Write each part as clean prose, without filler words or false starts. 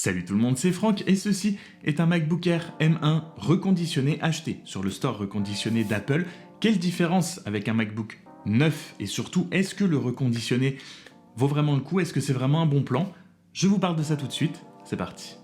Salut tout le monde, c'est Franck et ceci est un MacBook Air M1 reconditionné acheté sur le store reconditionné d'Apple. Quelle différence avec un MacBook neuf et surtout, est-ce que le reconditionné vaut vraiment le coup? Est-ce que c'est vraiment un bon plan? Je vous parle de ça tout de suite, c'est parti.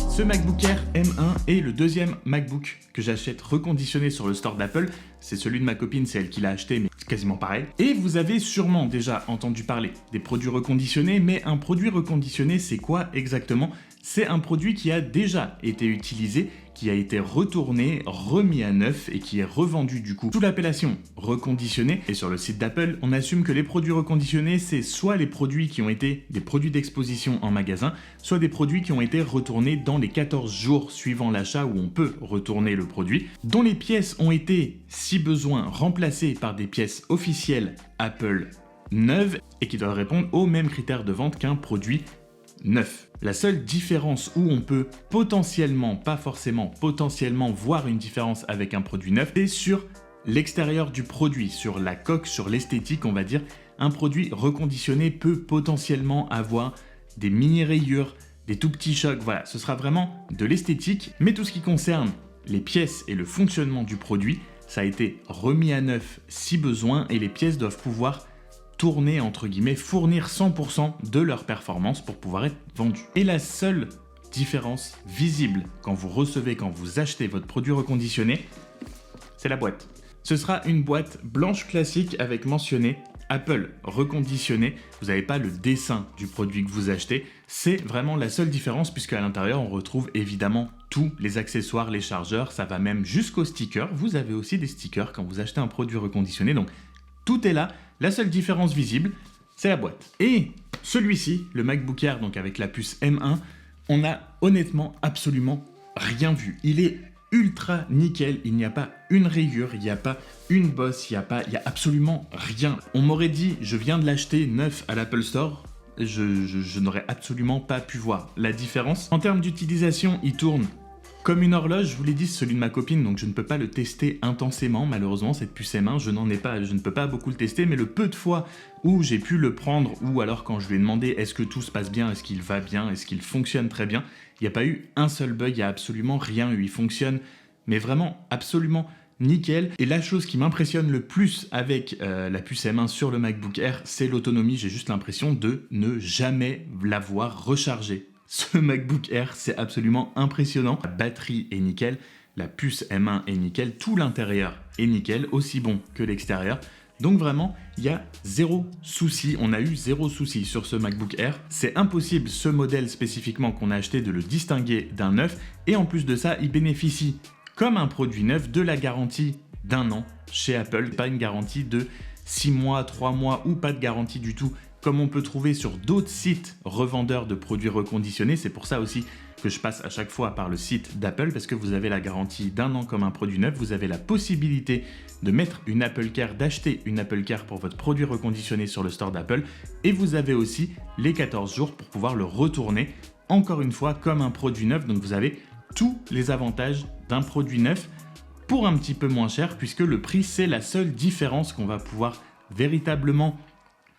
Ce MacBook Air M1 est le deuxième MacBook que j'achète reconditionné sur le store d'Apple. C'est celui de ma copine, c'est elle qui l'a acheté, mais c'est quasiment pareil. Et vous avez sûrement déjà entendu parler des produits reconditionnés, mais un produit reconditionné, c'est quoi exactement? C'est un produit qui a déjà été utilisé, qui a été retourné, remis à neuf et qui est revendu du coup sous l'appellation reconditionné. Et sur le site d'Apple, on assume que les produits reconditionnés, c'est soit les produits qui ont été des produits d'exposition en magasin, soit des produits qui ont été retournés dans les 14 jours suivant l'achat où on peut retourner le produit, dont les pièces ont été, si besoin, remplacées par des pièces officielles Apple neuves et qui doivent répondre aux mêmes critères de vente qu'un produit neuf. La seule différence où on peut potentiellement, pas forcément, potentiellement voir une différence avec un produit neuf, c'est sur l'extérieur du produit, sur la coque, sur l'esthétique, on va dire. Un produit reconditionné peut potentiellement avoir des mini rayures, des tout petits chocs, voilà, ce sera vraiment de l'esthétique, mais tout ce qui concerne les pièces et le fonctionnement du produit, ça a été remis à neuf si besoin et les pièces doivent pouvoir tourner, entre guillemets, fournir 100% de leur performance pour pouvoir être vendues. Et la seule différence visible quand vous recevez, quand vous achetez votre produit reconditionné, c'est la boîte. Ce sera une boîte blanche classique avec mentionné Apple reconditionné. Vous n'avez pas le dessin du produit que vous achetez. C'est vraiment la seule différence puisqu'à l'intérieur, on retrouve évidemment tous les accessoires, les chargeurs. Ça va même jusqu'aux stickers. Vous avez aussi des stickers quand vous achetez un produit reconditionné. Donc, tout est là. La seule différence visible, c'est la boîte. Et celui-ci, le MacBook Air, donc avec la puce M1, on n'a honnêtement absolument rien vu. Il est ultra nickel, il n'y a pas une rayure, il n'y a pas une bosse, il y a absolument rien. On m'aurait dit, je viens de l'acheter neuf à l'Apple Store, je n'aurais absolument pas pu voir la différence. En termes d'utilisation, il tourne comme une horloge, je vous l'ai dit, c'est celui de ma copine, donc je ne peux pas le tester intensément, malheureusement, cette puce M1, je ne peux pas beaucoup le tester, mais le peu de fois où j'ai pu le prendre, ou alors quand je lui ai demandé est-ce que tout se passe bien, est-ce qu'il va bien, est-ce qu'il fonctionne très bien, il n'y a pas eu un seul bug, il n'y a absolument rien eu, il fonctionne, mais vraiment absolument nickel. Et la chose qui m'impressionne le plus avec la puce M1 sur le MacBook Air, c'est l'autonomie, j'ai juste l'impression de ne jamais l'avoir rechargé. Ce MacBook Air, c'est absolument impressionnant. La batterie est nickel, la puce M1 est nickel, tout l'intérieur est nickel, aussi bon que l'extérieur. Donc vraiment, il y a zéro souci, on a eu zéro souci sur ce MacBook Air. C'est impossible, ce modèle spécifiquement qu'on a acheté, de le distinguer d'un neuf. Et en plus de ça, il bénéficie, comme un produit neuf, de la garantie d'1 an chez Apple. Pas une garantie de 6 mois, 3 mois ou pas de garantie du tout, comme on peut trouver sur d'autres sites revendeurs de produits reconditionnés. C'est pour ça aussi que je passe à chaque fois par le site d'Apple, parce que vous avez la garantie d'1 an comme un produit neuf, vous avez la possibilité de mettre une Apple Care, d'acheter une Apple Care pour votre produit reconditionné sur le store d'Apple, et vous avez aussi les 14 jours pour pouvoir le retourner, encore une fois, comme un produit neuf. Donc vous avez tous les avantages d'un produit neuf pour un petit peu moins cher, puisque le prix, c'est la seule différence qu'on va pouvoir véritablement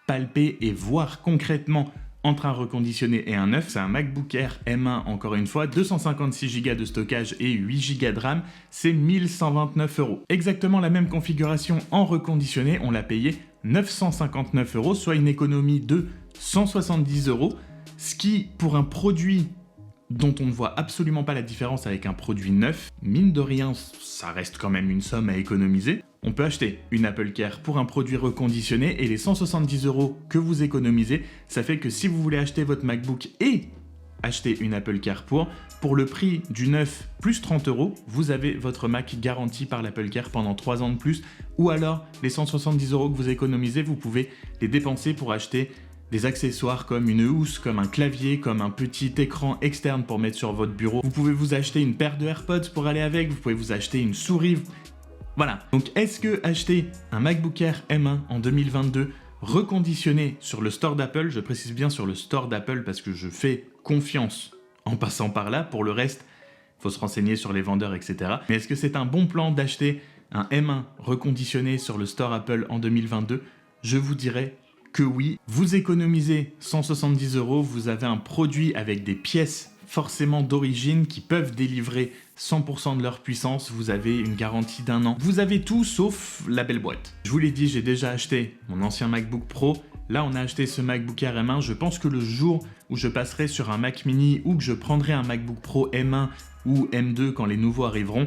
palper et voir concrètement entre un reconditionné et un neuf. C'est un MacBook Air M1, encore une fois, 256 Go de stockage et 8 Go de RAM, c'est 1129 €. Exactement la même configuration en reconditionné, on l'a payé 959 €, soit une économie de 170 €, ce qui, pour un produit dont on ne voit absolument pas la différence avec un produit neuf, mine de rien, ça reste quand même une somme à économiser. On peut acheter une Apple Care pour un produit reconditionné et les 170 € que vous économisez, ça fait que si vous voulez acheter votre MacBook et acheter une Apple Care pour le prix du neuf plus 30 €, vous avez votre Mac garanti par l'Apple Care pendant 3 ans de plus, ou alors les 170 € que vous économisez, vous pouvez les dépenser pour acheter des accessoires comme une housse, comme un clavier, comme un petit écran externe pour mettre sur votre bureau. Vous pouvez vous acheter une paire de AirPods pour aller avec, vous pouvez vous acheter une souris. Voilà. Donc est-ce que acheter un MacBook Air M1 en 2022 reconditionné sur le store d'Apple, je précise bien sur le store d'Apple parce que je fais confiance en passant par là, pour le reste, il faut se renseigner sur les vendeurs, etc. Mais est-ce que c'est un bon plan d'acheter un M1 reconditionné sur le store Apple en 2022? Je vous dirais que oui, vous économisez 170 €, vous avez un produit avec des pièces forcément d'origine qui peuvent délivrer 100% de leur puissance, vous avez une garantie d'1 an. Vous avez tout sauf la belle boîte. Je vous l'ai dit, j'ai déjà acheté mon ancien MacBook Pro. Là, on a acheté ce MacBook Air M1. Je pense que le jour où je passerai sur un Mac Mini ou que je prendrai un MacBook Pro M1 ou M2 quand les nouveaux arriveront,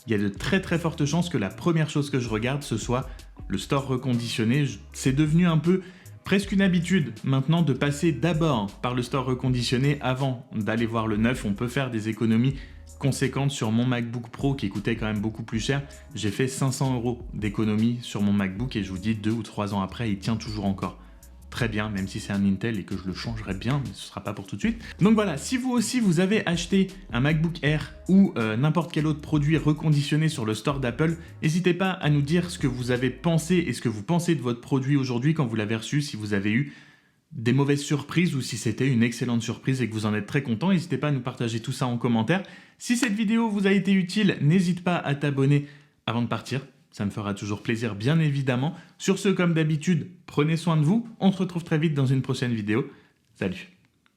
il y a de très fortes chances que la première chose que je regarde, ce soit le store reconditionné. C'est devenu un peu presque une habitude maintenant de passer d'abord par le store reconditionné avant d'aller voir le neuf. On peut faire des économies conséquentes sur mon MacBook Pro qui coûtait quand même beaucoup plus cher. J'ai fait 500 € d'économie sur mon MacBook et je vous dis 2 ou 3 ans après, il tient toujours encore très bien, même si c'est un Intel et que je le changerai bien, mais ce ne sera pas pour tout de suite. Donc voilà, si vous aussi vous avez acheté un MacBook Air ou n'importe quel autre produit reconditionné sur le store d'Apple, n'hésitez pas à nous dire ce que vous avez pensé et ce que vous pensez de votre produit aujourd'hui quand vous l'avez reçu, si vous avez eu des mauvaises surprises ou si c'était une excellente surprise et que vous en êtes très content. N'hésitez pas à nous partager tout ça en commentaire. Si cette vidéo vous a été utile, n'hésite pas à t'abonner avant de partir. Ça me fera toujours plaisir, bien évidemment. Sur ce, comme d'habitude, prenez soin de vous. On se retrouve très vite dans une prochaine vidéo. Salut!